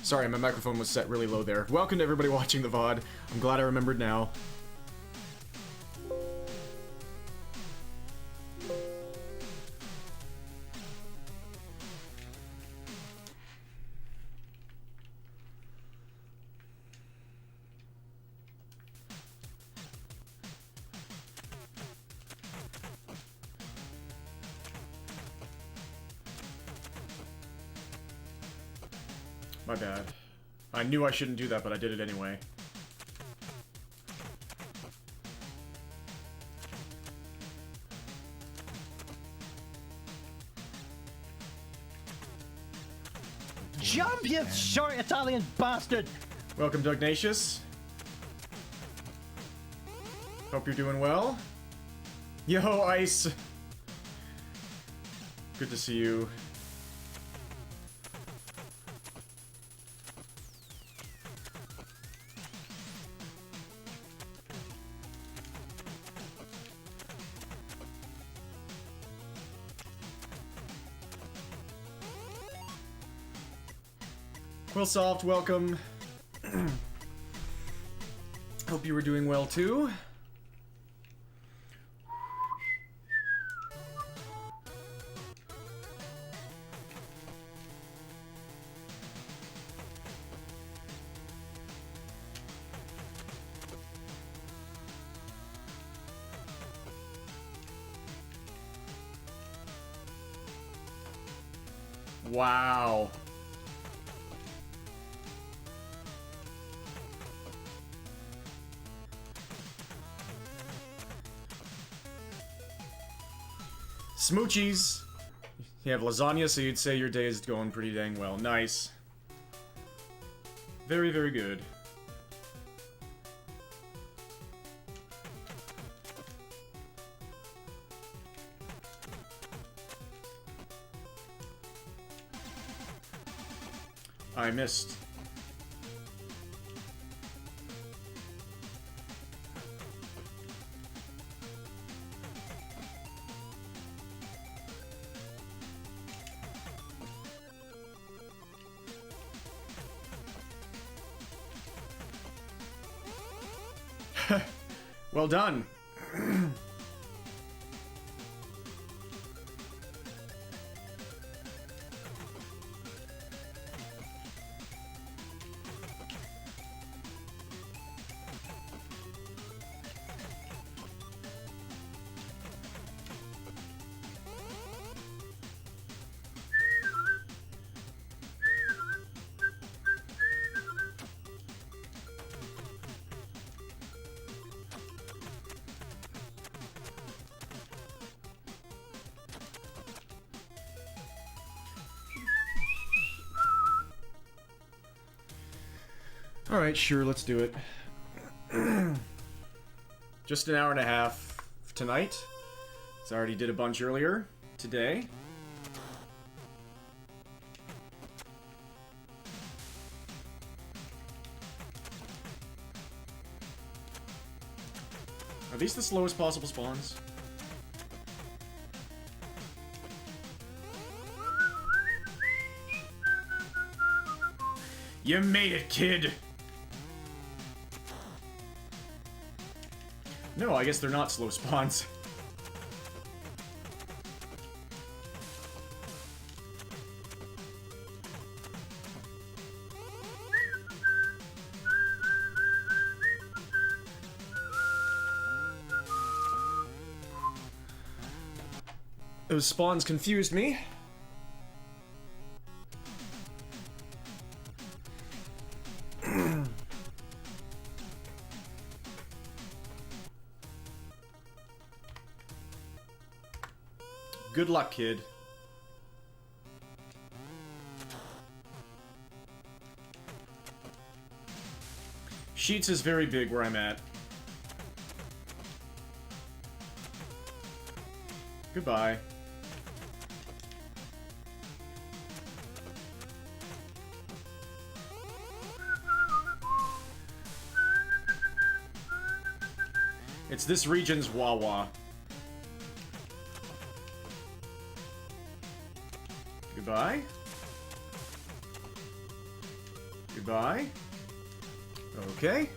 Sorry, my microphone was set really low there. Welcome to everybody watching the VOD. I'm glad I remembered now. My bad. I knew I shouldn't do that, but I did it anyway. Jump, you short Italian bastard! Welcome, Dugnacious. Hope you're doing well. Yo, Ice! Good to see you. Quillsoft, welcome. Hope you were doing well too. Wow. Smoochies! You have lasagna, so you'd say your day is going pretty dang well. Nice. Very, very good. I missed. Well done. Alright, sure, let's do it. Just an hour and a half tonight. So I already did a bunch earlier today. Are these the slowest possible spawns? You made it, kid! No, I guess they're not slow spawns. Those spawns confused me. Good luck, kid. Sheets is very big where I'm at. Goodbye. It's this region's Wawa. Goodbye. Goodbye. Okay.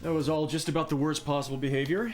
That was all just about the worst possible behavior.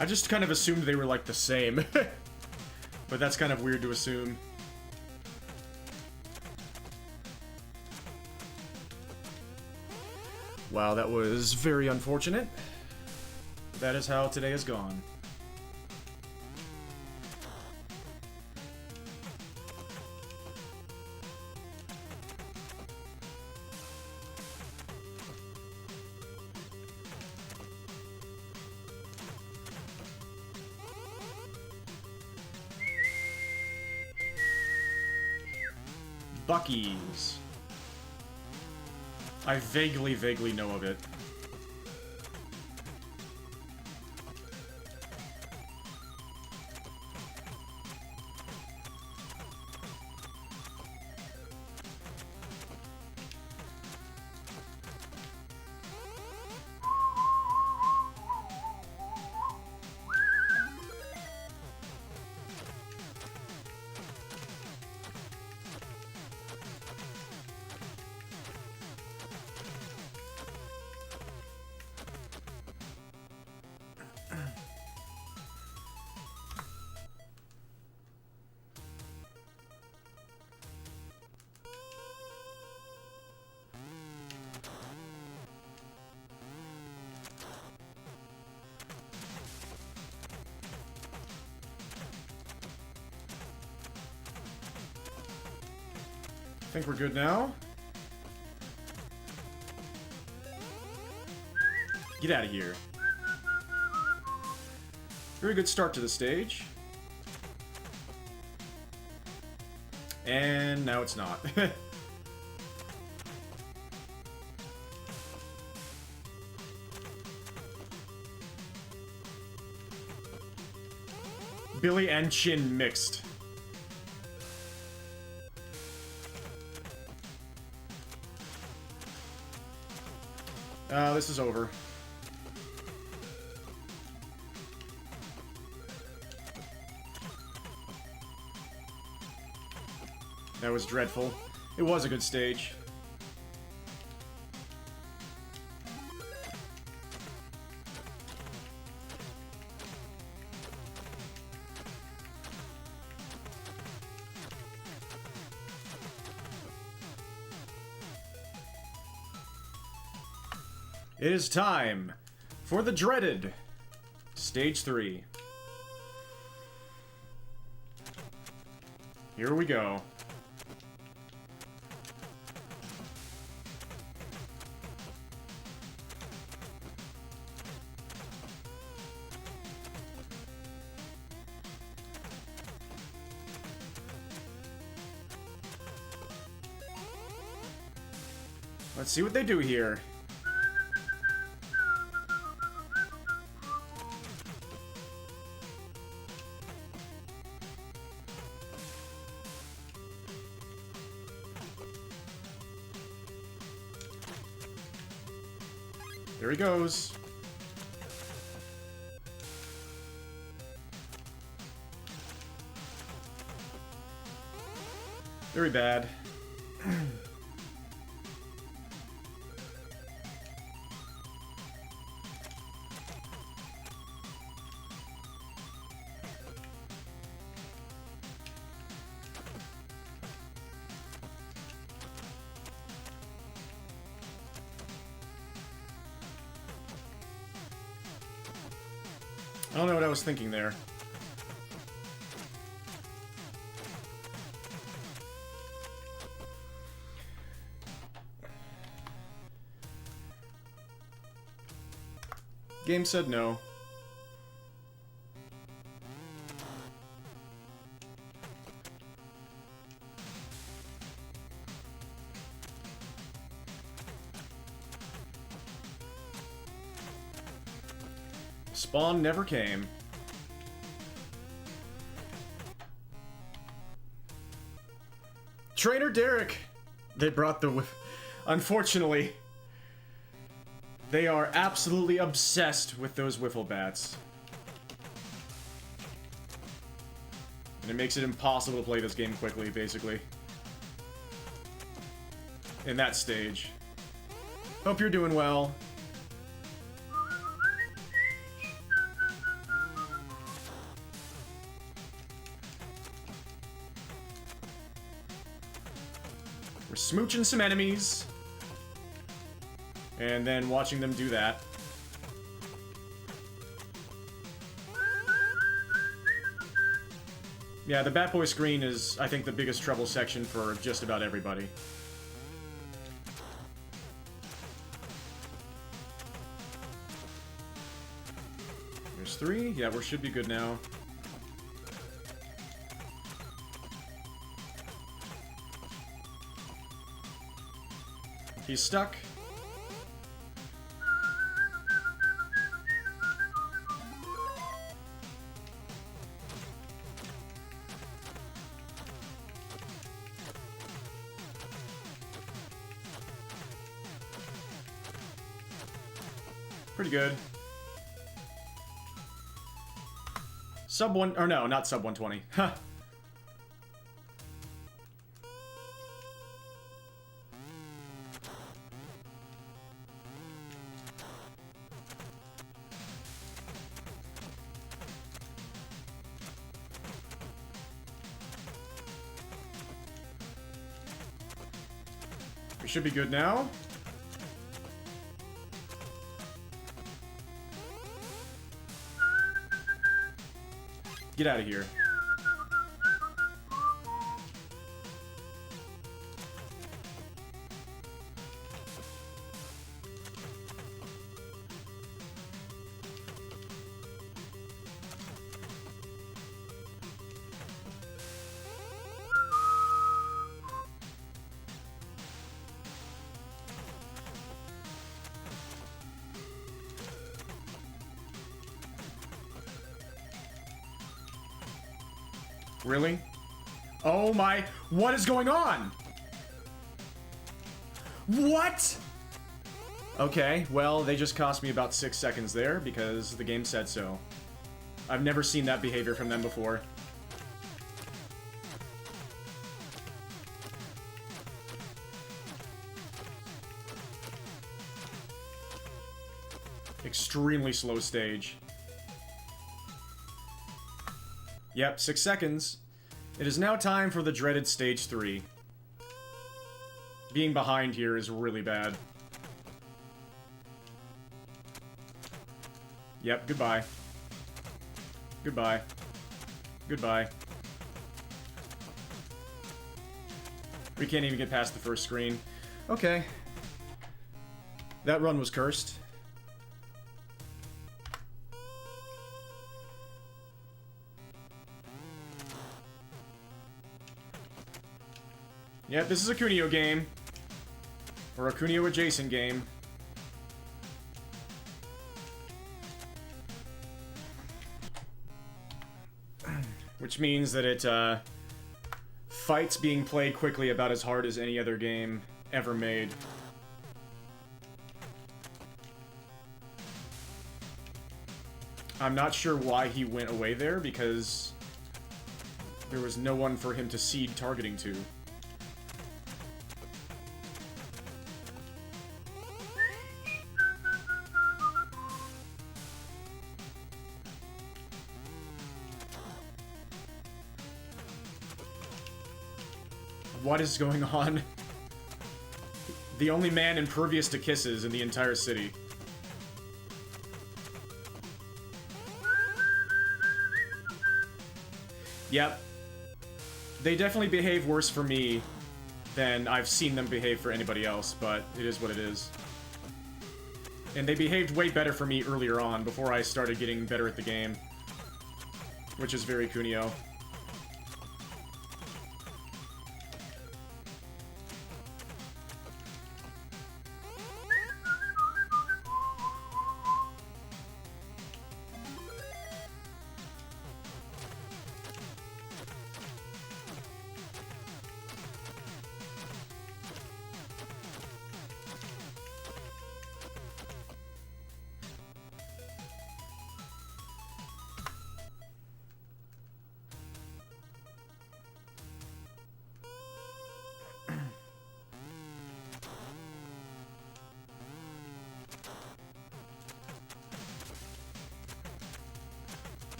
I just kind of assumed they were, like, the same. But that's kind of weird to assume. Wow, that was very unfortunate. That is how today has gone. Bucky's. I vaguely know of it. I think we're good now. Get out of here. Very good start to the stage. And now it's not. Billy and Chin mixed. This is over. That was dreadful. It was a good stage. It is time for the dreaded Stage 3. Here we go. Let's see what they do here. There he goes. Very bad. I don't know what I was thinking there. Game said no. Spawn never came. Trainer Derek! They brought the... Unfortunately, they are absolutely obsessed with those wiffle bats. And it makes it impossible to play this game quickly, basically. In that stage. Hope you're doing well. We're smooching some enemies. And then watching them do that. Yeah, the Bat Boy screen is, I think, the biggest trouble section for just about everybody. There's 3. Yeah, we should be good now. He's stuck. Pretty good. Sub 1, or no, not sub 120. Huh. We should be good now. Get out of here. Really? Oh my... What is going on? What? Okay, well, they just cost me about 6 seconds there because the game said so. I've never seen that behavior from them before. Extremely slow stage. Yep, 6 seconds. It is now time for the dreaded stage 3. Being behind here is really bad. Yep, goodbye. Goodbye. Goodbye. We can't even get past the first screen. Okay. That run was cursed. Yeah, this is a Kunio game. Or a Kunio adjacent game. Which means that it, fights being played quickly about as hard as any other game ever made. I'm not sure why he went away there, because there was no one for him to seed targeting to. What is going on? The only man impervious to kisses in the entire city. Yep. They definitely behave worse for me than I've seen them behave for anybody else, but it is what it is. And they behaved way better for me earlier on, before I started getting better at the game. Which is very Kunio.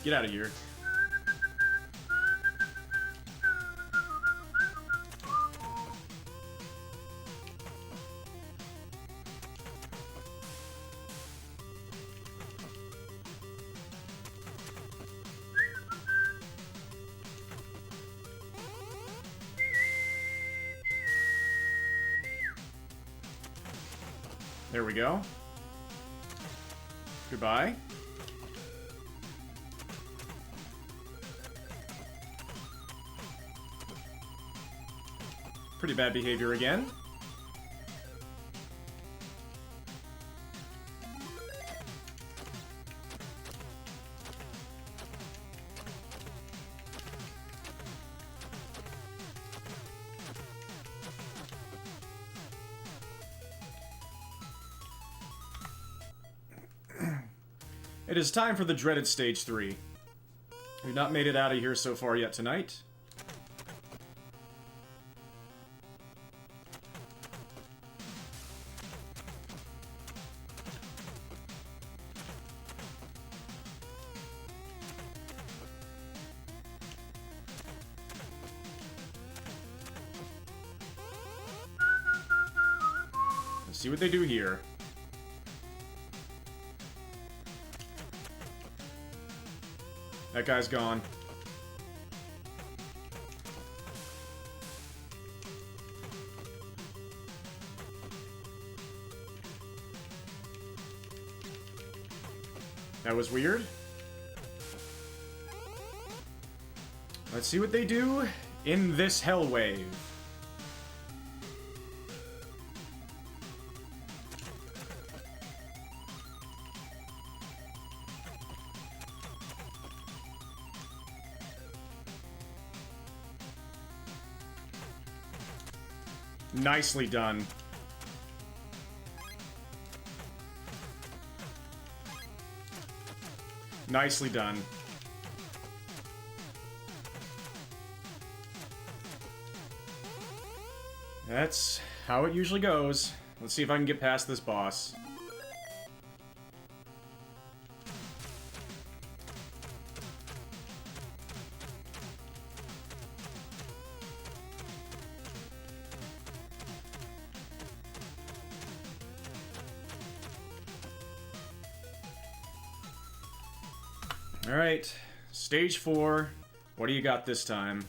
Get out of here. There we go. Goodbye. Pretty bad behavior again. It is time for the dreaded Stage 3. We've not made it out of here so far yet tonight. Let's see what they do here. That guy's gone. That was weird. Let's see what they do in this hell wave. Nicely done. Nicely done. That's how it usually goes. Let's see if I can get past this boss. Alright, Stage 4. What do you got this time?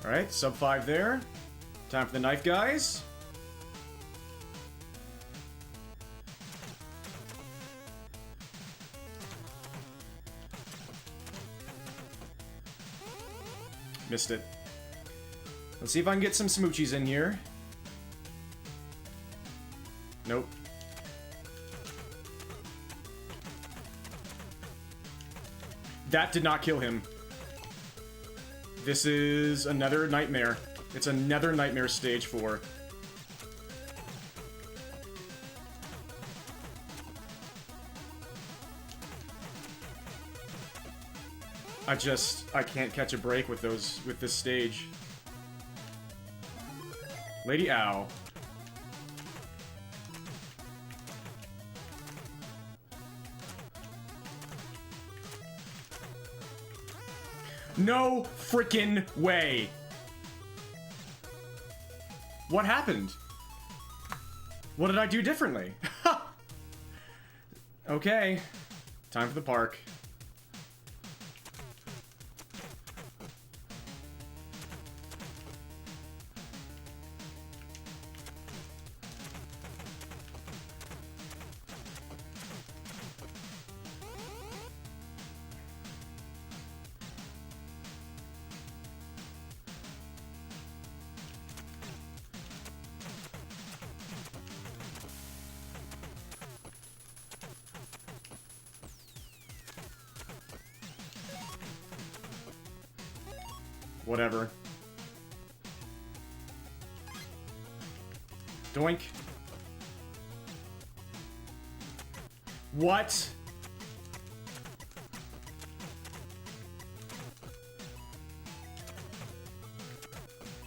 Alright, sub 5 there. Time for the knife guys. Missed it. Let's see if I can get some smoochies in here. Nope. That did not kill him. This is another nightmare. It's another nightmare Stage 4. I can't catch a break with this stage. Lady Ow. No freaking way. What happened? What did I do differently? Okay. Time for the park. Whatever. Doink. What?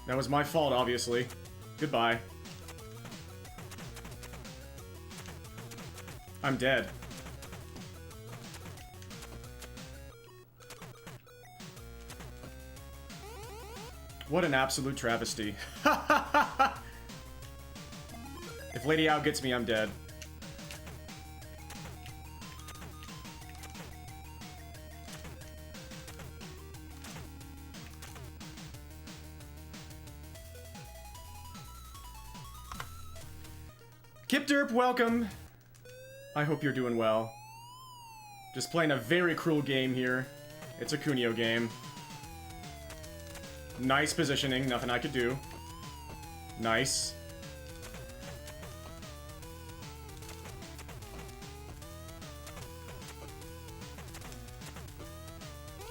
That was my fault, obviously. Goodbye. I'm dead. What an absolute travesty. If Lady Ow gets me, I'm dead. Kip Derp, welcome. I hope you're doing well. Just playing a very cruel game here. It's a Kunio game. Nice positioning, nothing I could do. Nice.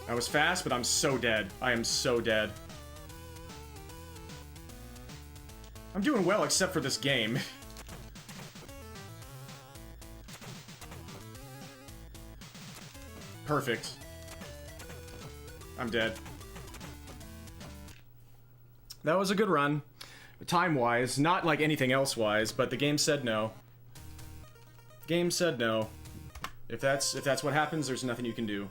I was fast, but I'm so dead. I am so dead. I'm doing well, except for this game. Perfect. I'm dead. That was a good run. Time-wise, not like anything else-wise, but the game said no. Game said no. If that's what happens, there's nothing you can do.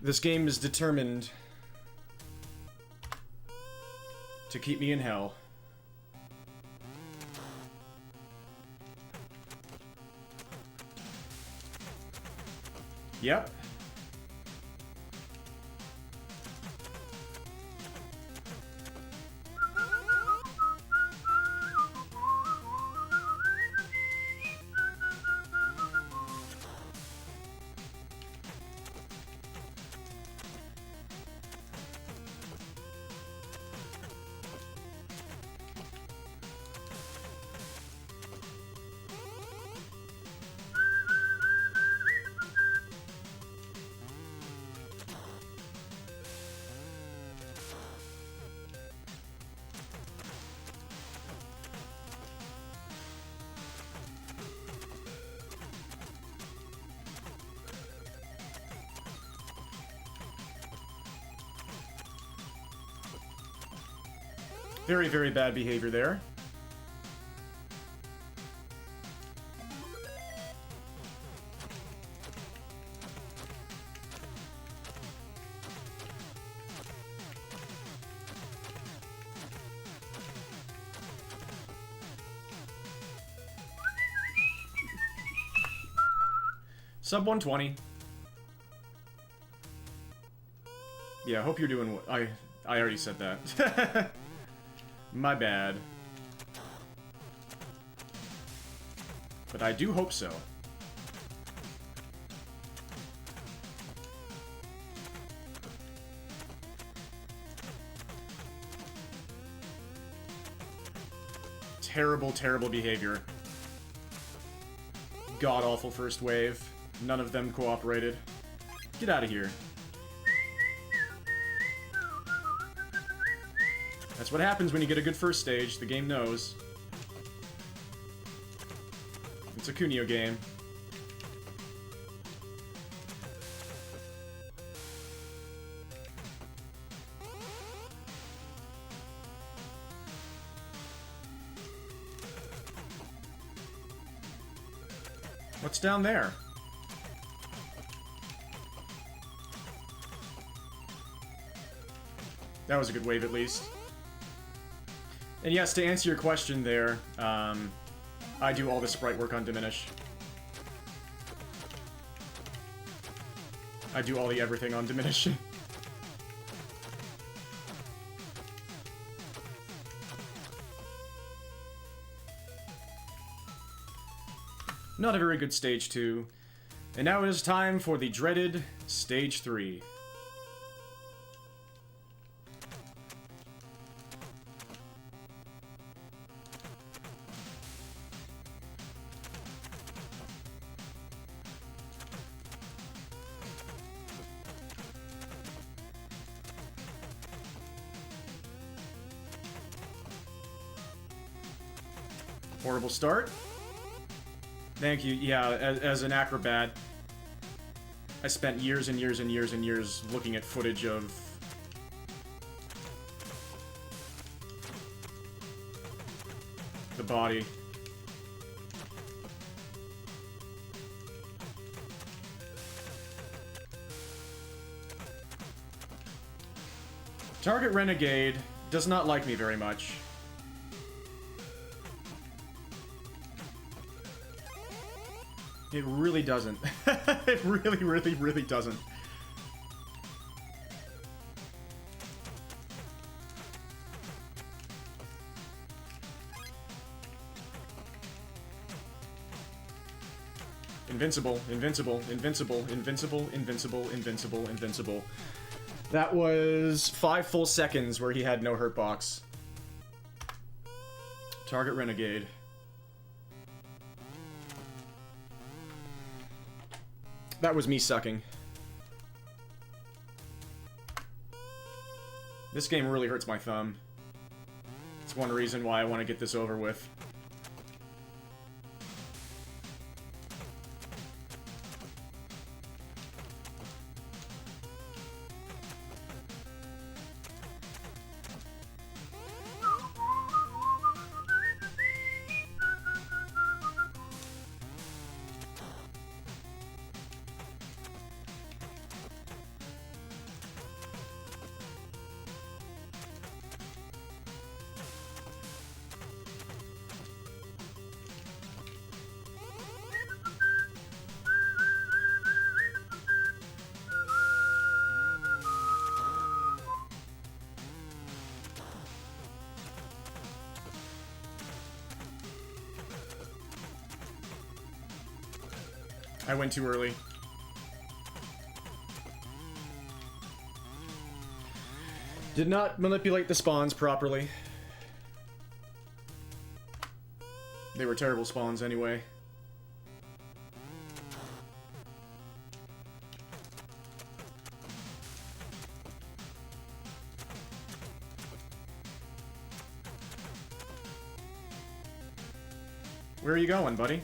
This game is determined to keep me in hell. Yep. Very, very bad behavior there. Sub 120. Yeah, I hope you're doing... I already said that. My bad. But I do hope so. Terrible, terrible behavior. God-awful first wave. None of them cooperated. Get out of here. That's what happens when you get a good first stage. The game knows. It's a Kunio game. What's down there? That was a good wave, at least. And yes, to answer your question there, I do all the sprite work on Diminish. I do all the everything on Diminish. Not a very good stage 2. And now it is time for the dreaded stage 3. Horrible start. Thank you. Yeah, as an acrobat, I spent years and years and years and years looking at footage of the body. Target Renegade does not like me very much. It really doesn't. It really, really, really doesn't. Invincible, invincible, invincible, invincible, invincible, invincible, invincible. That was 5 full seconds where he had no hurt box. Target Renegade. That was me sucking. This game really hurts my thumb. It's one reason why I want to get this over with. I went too early. Did not manipulate the spawns properly. They were terrible spawns anyway. Where are you going, buddy?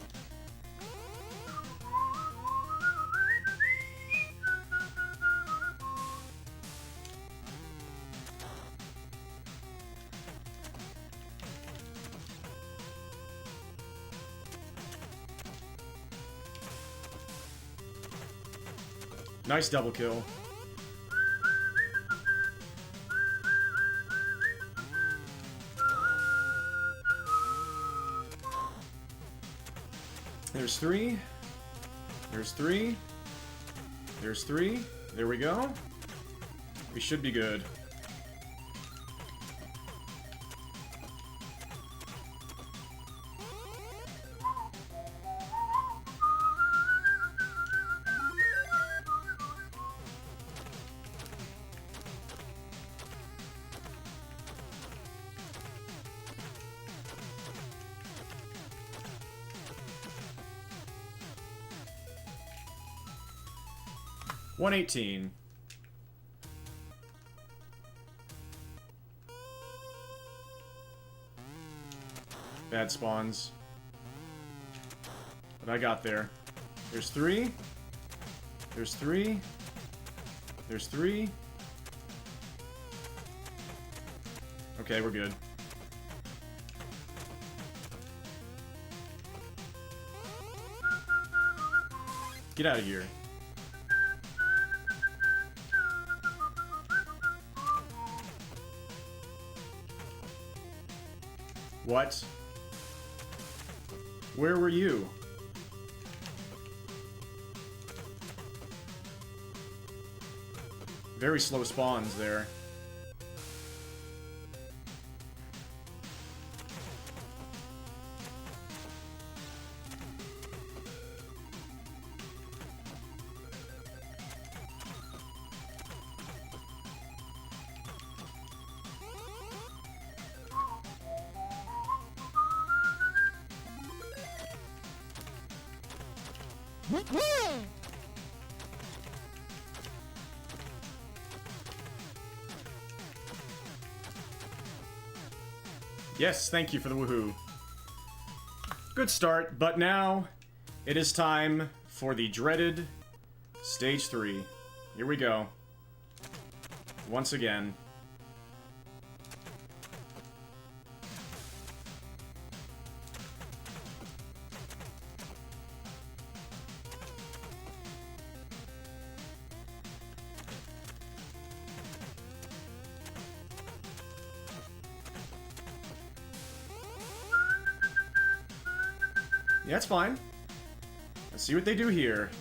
Nice double kill. There's 3. There's 3. There's 3. There we go. We should be good. $118. Bad spawns. But I got there. There's 3. There's 3. There's 3. Okay, we're good. Get out of here. What? Where were you? Very slow spawns there. Yes, thank you for the woohoo. Good start, but now it is time for the dreaded Stage 3. Here we go. Once again. Yeah, that's fine. Let's see what they do here.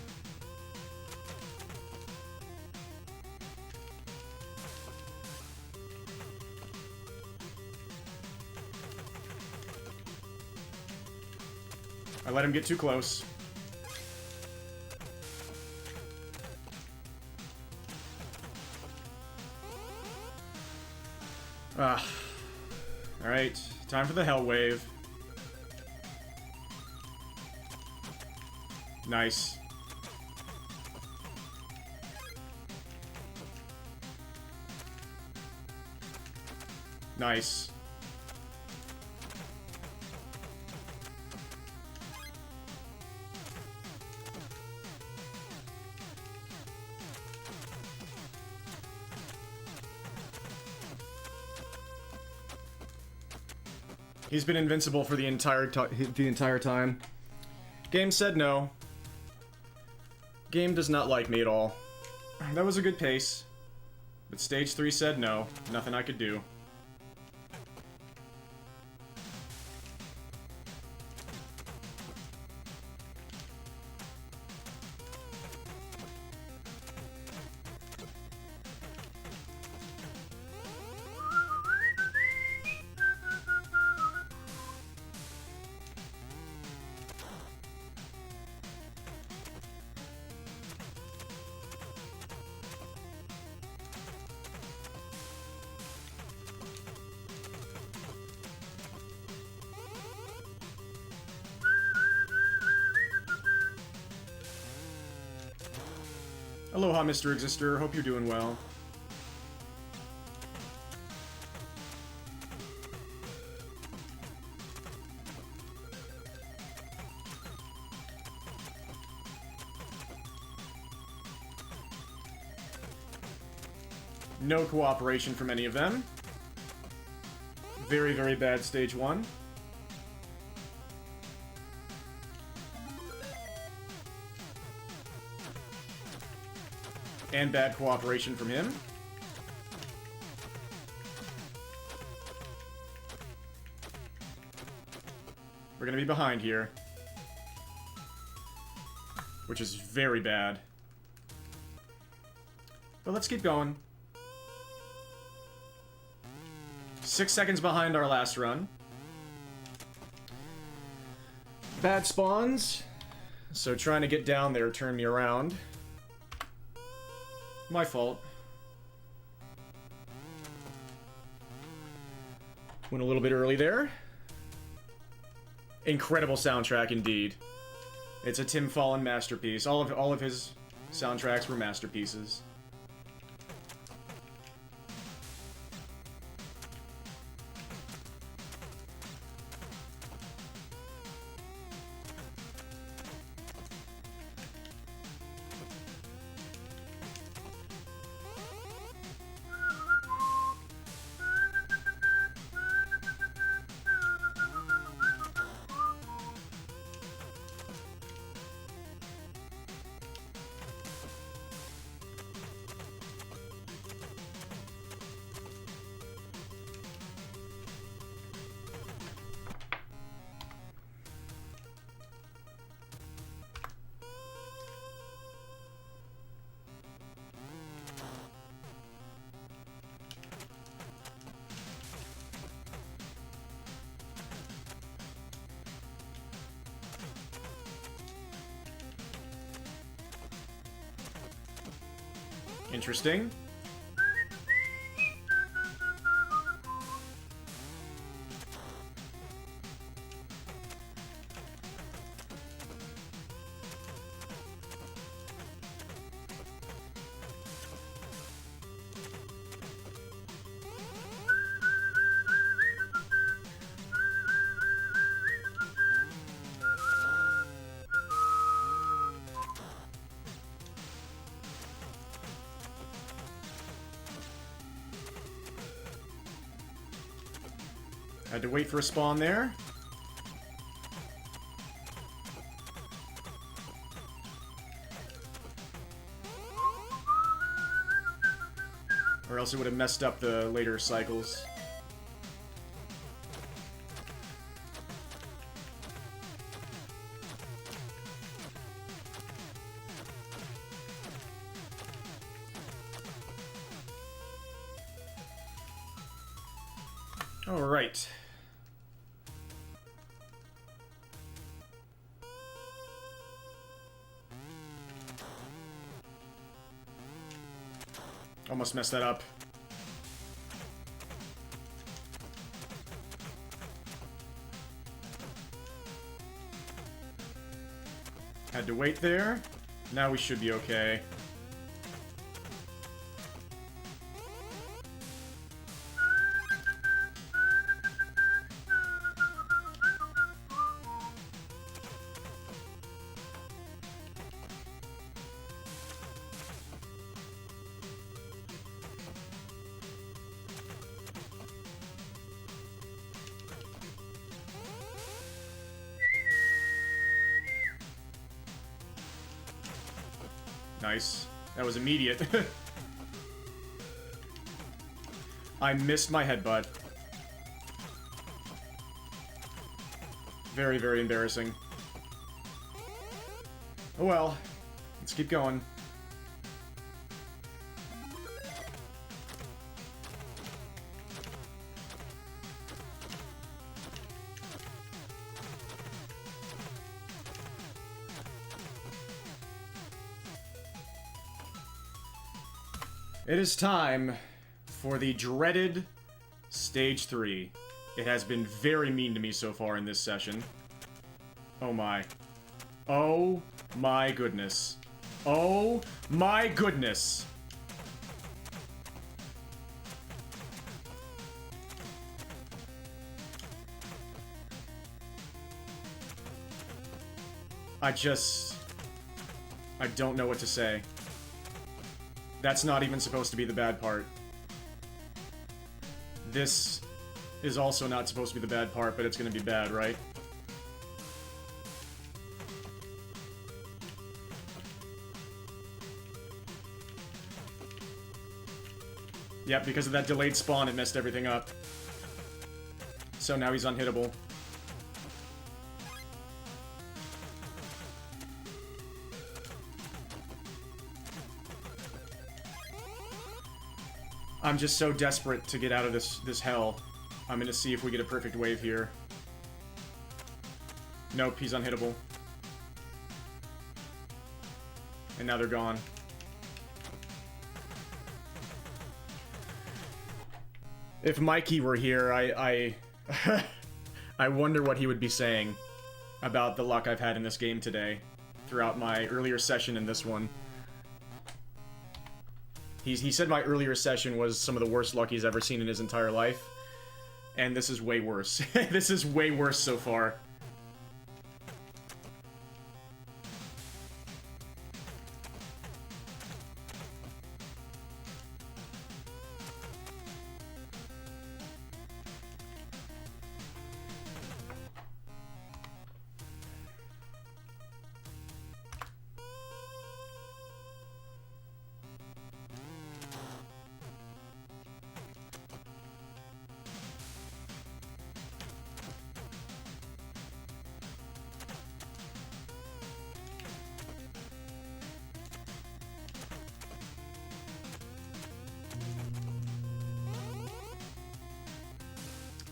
I let him get too close. Alright, time for the Hell Wave. Nice. Nice. He's been invincible for the entire time. Game said no. Game does not like me at all. That was a good pace. But Stage 3 said no. Nothing I could do. Aloha, Mr. Exister. Hope you're doing well. No cooperation from any of them. Very, very bad Stage 1. And bad cooperation from him. We're gonna be behind here. Which is very bad. But let's keep going. 6 seconds behind our last run. Bad spawns. So trying to get down there turned me around. My fault. Went a little bit early there. Incredible soundtrack indeed. It's a Tim Fallon masterpiece. All of his soundtracks were masterpieces. Interesting. Had to wait for a spawn there. Or else it would have messed up the later cycles. All right. Almost messed that up. Had to wait there. Now we should be okay. Nice. That was immediate. I missed my headbutt. Very, very embarrassing. Oh well. Let's keep going. It is time for the dreaded Stage 3. It has been very mean to me so far in this session. Oh my. Oh my goodness. Oh my goodness. I don't know what to say. That's not even supposed to be the bad part. This is also not supposed to be the bad part, but it's gonna be bad, right? Yep, because of that delayed spawn, it messed everything up. So now he's unhittable. I'm just so desperate to get out of this hell. I'm gonna see if we get a perfect wave here. Nope, he's unhittable. And now they're gone. If Mikey were here, I wonder what he would be saying about the luck I've had in this game today, throughout my earlier session and this one. He said my earlier session was some of the worst luck he's ever seen in his entire life. And this is way worse. This is way worse so far.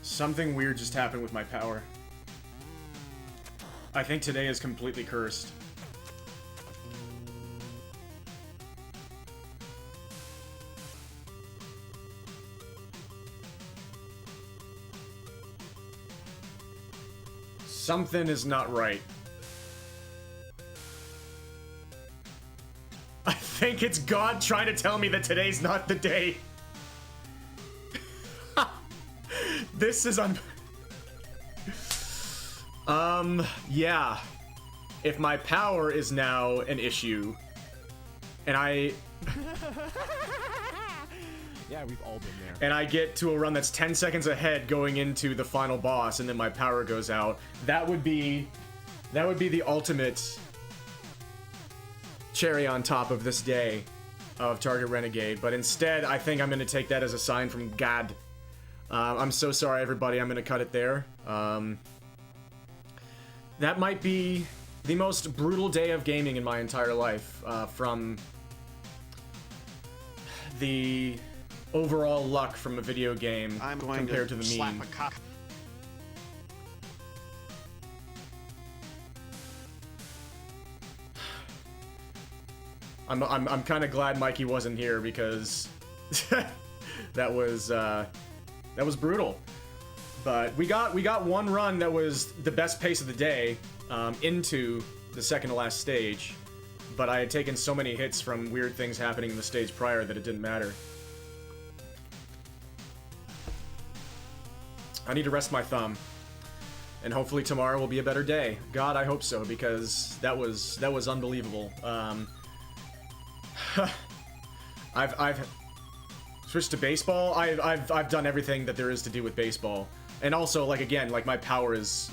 Something weird just happened with my power. I think today is completely cursed. Something is not right. I think it's God trying to tell me that today's not the day. This is yeah. If my power is now an issue, and Yeah, we've all been there. and I get to a run that's 10 seconds ahead going into the final boss, and then my power goes out, that would be the ultimate cherry on top of this day of Target Renegade. But instead, I think I'm going to take that as a sign from God. I'm so sorry, everybody. I'm going to cut it there. That might be the most brutal day of gaming in my entire life, from the overall luck from a video game compared to the meme. I'm kind of glad Mikey wasn't here, because that was brutal. But we got one run that was the best pace of the day, into the second to last stage. But I had taken so many hits from weird things happening in the stage prior that it didn't matter. I need to rest my thumb, and hopefully tomorrow will be a better day. God, I hope so, because that was unbelievable. I've switched to baseball. I've done everything that there is to do with baseball, and also, like, again, like, my power is,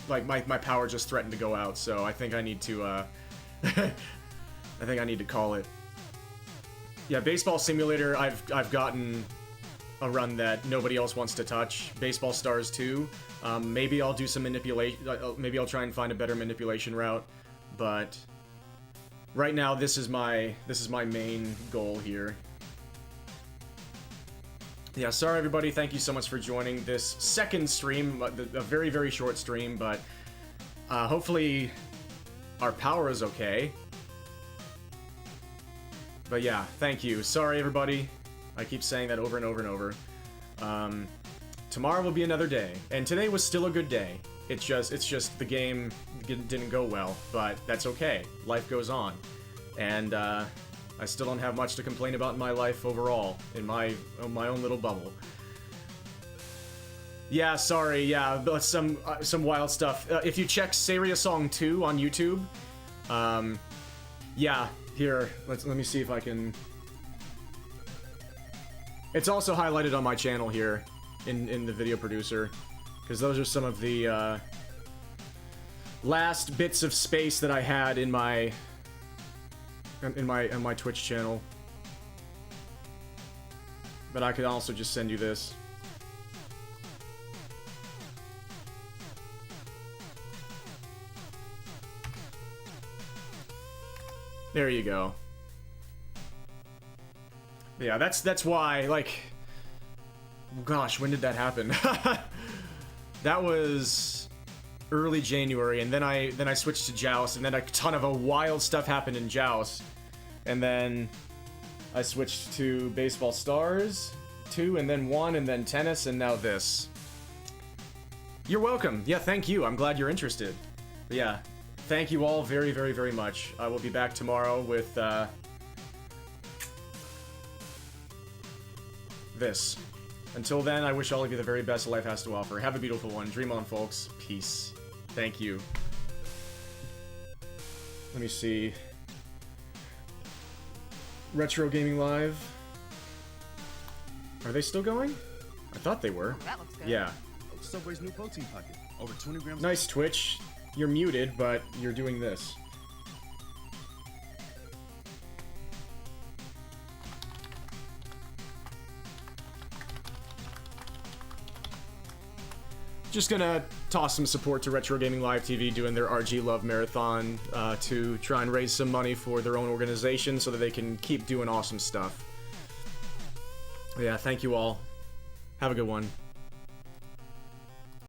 like, my power just threatened to go out. So I think I need to I think I need to call it. Yeah, Baseball Simulator, I've gotten a run that nobody else wants to touch. Baseball Stars 2, maybe I'll do some manipulation. Maybe I'll try and find a better manipulation route, but right now this is my main goal here. Yeah, sorry everybody. Thank you so much for joining this second stream, a very, very short stream, but hopefully our power is okay. But yeah, thank you. Sorry everybody. I keep saying that over and over and over. Tomorrow will be another day, and today was still a good day. It's just the game didn't go well, but that's okay. Life goes on, and I still don't have much to complain about in my life overall, in my own little bubble. Yeah, sorry. Yeah, but some wild stuff. If you check Saria Song 2 on YouTube, yeah. Here, let me see if I can. It's also highlighted on my channel here, in the video producer, because those are some of the last bits of space that I had in my Twitch channel. But I could also just send you this. There you go. Yeah, that's why, like, gosh, when did that happen? That was early January, and then I switched to Joust, and then a ton of wild stuff happened in Joust, and then I switched to Baseball Stars 2, and then 1, and then Tennis, and now this. You're welcome. Yeah, thank you. I'm glad you're interested. But yeah. Thank you all very, very, very much. I will be back tomorrow with this. Until then, I wish all of you the very best life has to offer. Have a beautiful one. Dream on, folks. Peace. Thank you. Let me see. Retro Gaming Live. Are they still going? I thought they were. Oh, that looks good. Yeah. Subway's new protein pocket. Over 20 grams. Nice, Twitch. You're muted, but you're doing this. Just gonna toss some support to Retro Gaming Live TV doing their RG Love Marathon to try and raise some money for their own organization so that they can keep doing awesome stuff. Yeah, thank you all. Have a good one.